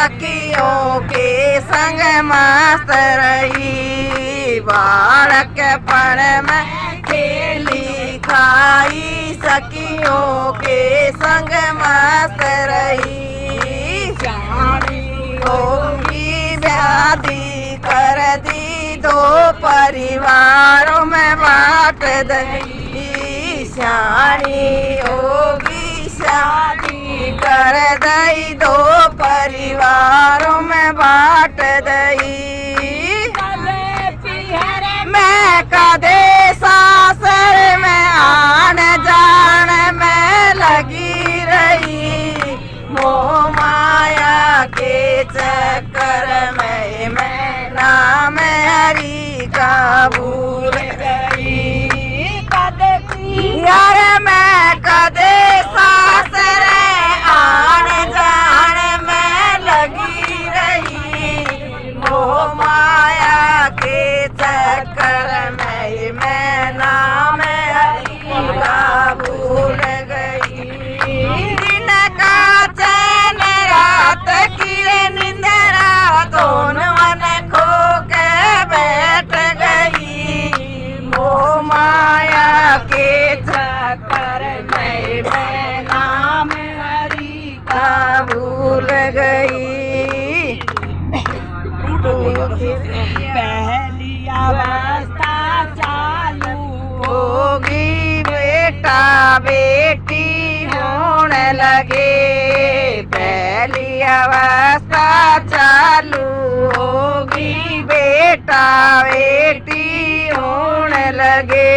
सखियों के संग मस्त रही। बालकपन में खेली खाई सखियों के संग मस्त रही। शादी होगी व्याधि कर दी दो परिवारों में बांट दई। शादी होगी शादी कर दई दो परिवारों में बांट दई। मैं कदे सासर में आन जान में लगी रही। मोह माया के चक्कर में मैं नाम हरि का भूल गई। यार मैं कदे सासर आन जान में लगी रही। मोह माया के चक्कर में मैं नाम हरि का भूल गई। दिन का चैन रात की निंदरा दोनों मन खो के बैठ गई। मोह माया के चक्कर में मैं नाम हरि का भूल गई। पहली अवस्था चालू होगी बेटा बेटी होने लगे। पहली अवस्था चालू होगी बेटा बेटी होने लगे।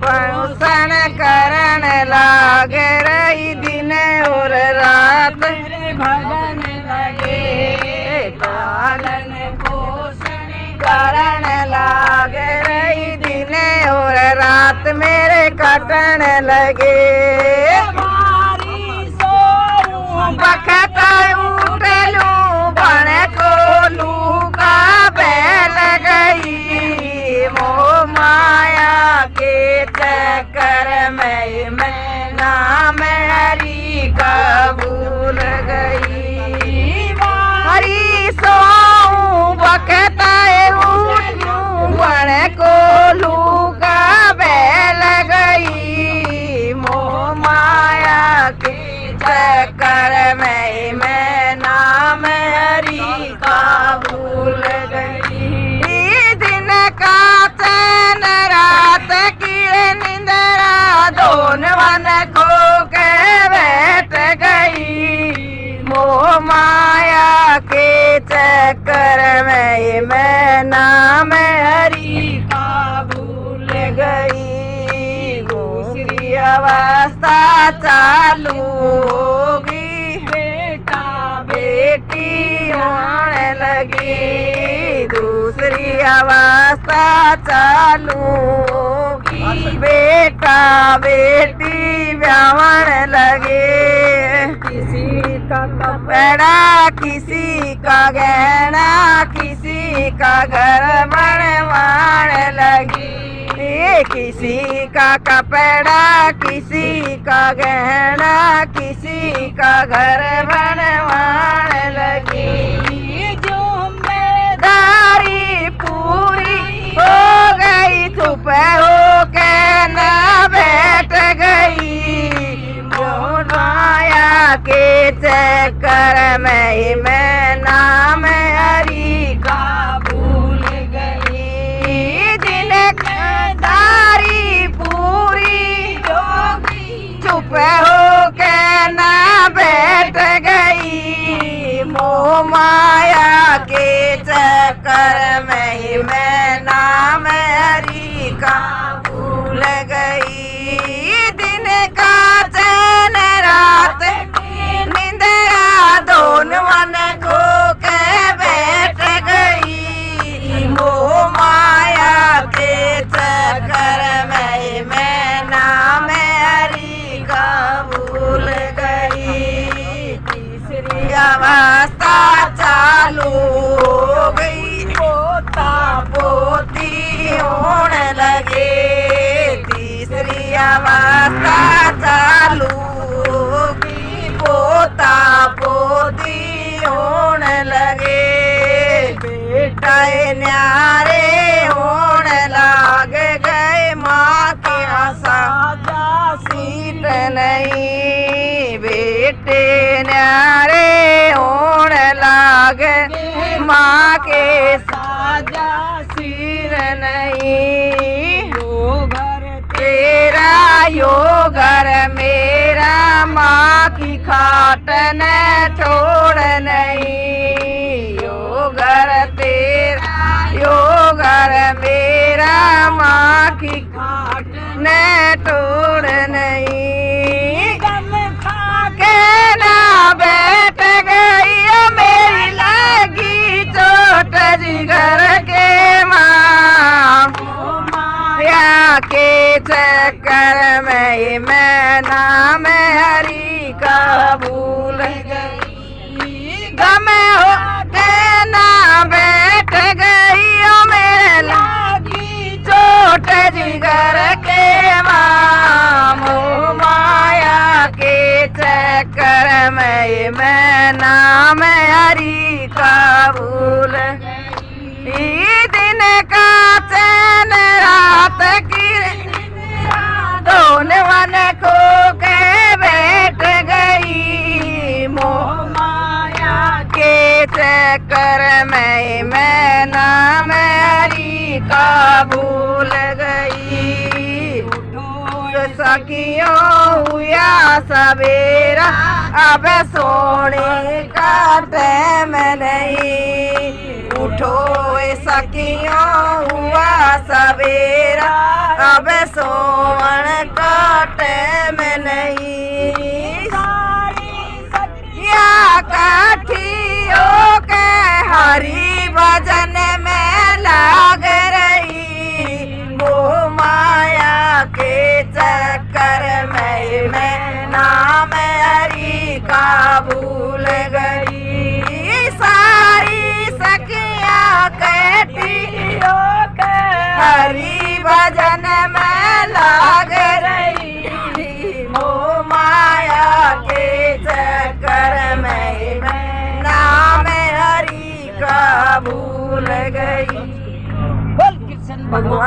पोषण करन लाग रही दिन और रात भगन लगे। पालन पोषण करन लाग रही दिन और रात मेरे कटन लगे। बखत उठलू बन खोलू का बैल गई। मोह माया के चक्कर में मैं नाम हरि का भूल गई। हरि सो बखत उठलू बन खोलू का बैल गई। मोह माया के चक्कर में मैं नाम हरि का भूल गई। दिन का चैन रात की निंदरा दोनों मन खो के बैठ गई। मोह माया के चक्कर में मैं नाम हरि का भूल गई। दूसरी अवस्था चालू होगी बेटा बेटी होने लगी। दूसरी अवस्था चालू होगी बेटा बेटी ब्याहन लगे। किसी का कपड़ा किसी का गहना किसी का घर बनवाने लगी। किसी का कपड़ा किसी का गहना किसी का घर बनवाने लगी। जिम्मेदारी पूरी हो गई चुप हो के न बैठ गई। मोह माया के चक्कर में मैं नाम हरि का भूल गई। दिन दारी पूरी होगी चुप हो के न बैठ गई। मोह माया के चक्कर में मैं नाम हरि का भूल गई। दिन का चैन रात निंदरा दोनों मन खो के बैठ गई। मोह माया के चक्कर में मैं नाम हरि का भूल गई। तीसरी अवस्था चालू हो गई पोता पोती होने लगे। तीसरी अवस्था चालू होगी पोता पोती नहीं बेटे न्यारे होण लागे माँ के साजा सिर नहीं यो घर तेरा यो घर मेरा माँ की खाट न छोड़ नहीं यो घर तेरा यो घर मेरा माँ की खाट न तोड़ नहीं गम खा के ना बैठ गई मेरी लगी चोट जिगर के माँ माया के चक्कर में मैं नाम हरी का भूल गई गम हो के ना बैठ गई मेरे लागी चोट जिगर के मामू माया के चक्कर में मैं नाम हरी का भूल गई दिन का चैन रात की दोनों वन खो के बैठ गई मोह माया के चक्कर में मैं नाम हरी का भूल गई सखियों हुआ सवेरा अब सोने का टाइम नहीं उठो सखियों हुआ सवेरा अब सोवन का टाइम नहीं या काठियों के हरि भजन में लाग रही वो माया के चक्कर में मैं नाम हरि का भूल गई सारी सखियाँ कहतियों के हरि भजन में लाग रही वो माया के चक्कर में मैं नाम हरि का भूल गई बोल कृष्ण भगवान।